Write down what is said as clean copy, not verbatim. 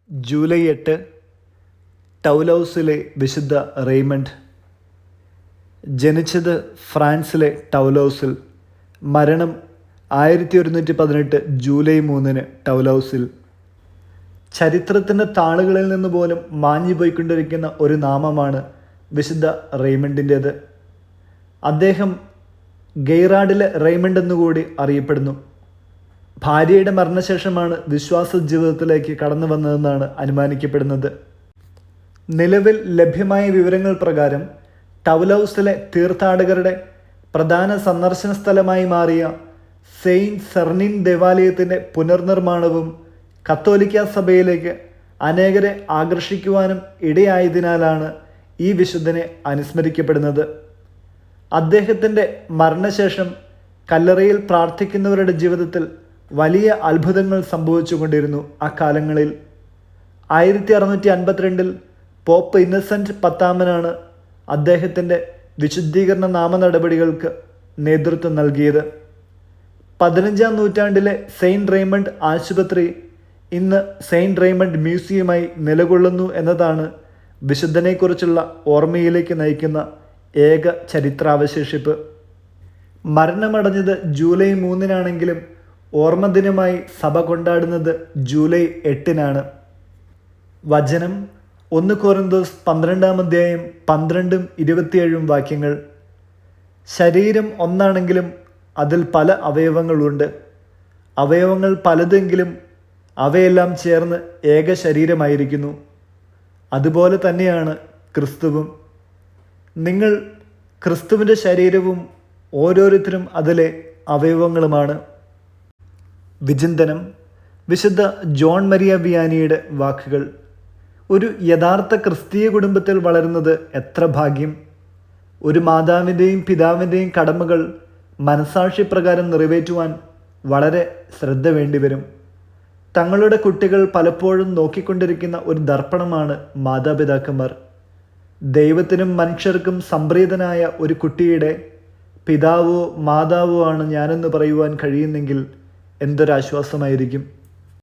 July 8 ടൗലൗസിലെ വിശുദ്ധ Raymond. ജനിച്ചത് ഫ്രാൻസിലെ ടൗലൗസിൽ. മരണം 1118 ജൂലൈ 3 ടൗലൗസിൽ. ചരിത്രത്തിൻ്റെ താളുകളിൽ നിന്ന് പോലും മാഞ്ഞുപോയിക്കൊണ്ടിരിക്കുന്ന ഒരു നാമമാണ് വിശുദ്ധ റെയ്മണ്ടിൻ്റേത്. അദ്ദേഹം ഗെയ്റാഡിലെ റെയ്മണ്ട് എന്നുകൂടി അറിയപ്പെടുന്നു. ഭാര്യയുടെ മരണശേഷമാണ് വിശ്വാസ ജീവിതത്തിലേക്ക് കടന്നു വന്നതെന്നാണ് അനുമാനിക്കപ്പെടുന്നത്. നിലവിൽ ലഭ്യമായ വിവരങ്ങൾ പ്രകാരം ടൗലൗസിലെ തീർത്ഥാടകരുടെ പ്രധാന സന്ദർശന സ്ഥലമായി മാറിയ സെയിൻറ്റ് സെർണിൻ ദേവാലയത്തിൻ്റെ പുനർനിർമ്മാണവും കത്തോലിക്ക സഭയിലേക്ക് അനേകരെ ആകർഷിക്കുവാനും ഇടയായതിനാലാണ് ഈ വിശുദ്ധനെ അനുസ്മരിക്കപ്പെടുന്നത്. അദ്ദേഹത്തിൻ്റെ മരണശേഷം കല്ലറയിൽ പ്രാർത്ഥിക്കുന്നവരുടെ ജീവിതത്തിൽ വലിയ അത്ഭുതങ്ങൾ സംഭവിച്ചുകൊണ്ടിരുന്നു. അക്കാലങ്ങളിൽ 1652 പോപ്പ് ഇന്നസെൻ്റ് 10 അദ്ദേഹത്തിൻ്റെ വിശുദ്ധീകരണ നാമ നടപടികൾക്ക് നേതൃത്വം നൽകിയത്. 15-ാം നൂറ്റാണ്ടിലെ സെയിൻറ്റ് റെയ്മണ്ട് ആശുപത്രി ഇന്ന് സെയിൻറ്റ് റെയ്മണ്ട് മ്യൂസിയമായി നിലകൊള്ളുന്നു എന്നതാണ് വിശുദ്ധനെക്കുറിച്ചുള്ള ഓർമ്മയിലേക്ക് നയിക്കുന്ന ഏക ചരിത്രാവശേഷിപ്പ്. മരണമടഞ്ഞത് ജൂലൈ 3 ഓർമ്മദിനമായി സഭ കൊണ്ടാടുന്നത് ജൂലൈ 8. വചനം 1 കൊരിന്തോസ് 12 12-27 വാക്യങ്ങൾ. ശരീരം ഒന്നാണെങ്കിലും അതിൽ പല അവയവങ്ങളുണ്ട്. അവയവങ്ങൾ പലതെങ്കിലും അവയെല്ലാം ചേർന്ന് ഏക ശരീരമായിരിക്കുന്നു. അതുപോലെ തന്നെയാണ് ക്രിസ്തുവും. നിങ്ങൾ ക്രിസ്തുവിൻ്റെ ശരീരവും ഓരോരുത്തരും അതിലെ അവയവങ്ങളുമാണ്. വിചിന്തനം. വിശുദ്ധ ജോൺ മരിയ വിയാനിയുടെ വാക്കുകൾ. ഒരു യഥാർത്ഥ ക്രിസ്തീയ കുടുംബത്തിൽ വളരുന്നത് എത്ര ഭാഗ്യം! ഒരു മാതാവിൻ്റെയും പിതാവിൻ്റെയും കടമകൾ മനസാക്ഷിപ്രകാരം നിറവേറ്റുവാൻ വളരെ ശ്രദ്ധ വേണ്ടിവരും. തങ്ങളുടെ കുട്ടികൾ പലപ്പോഴും നോക്കിക്കൊണ്ടിരിക്കുന്ന ഒരു ദർപ്പണമാണ് മാതാപിതാക്കന്മാർ. ദൈവത്തിനും മനുഷ്യർക്കും സംപ്രീതനായ ഒരു കുട്ടിയുടെ പിതാവോ മാതാവോ ആണ് ഞാനെന്ന് പറയുവാൻ കഴിയുന്നെങ്കിൽ എന്തൊരാശ്വാസമായിരിക്കും.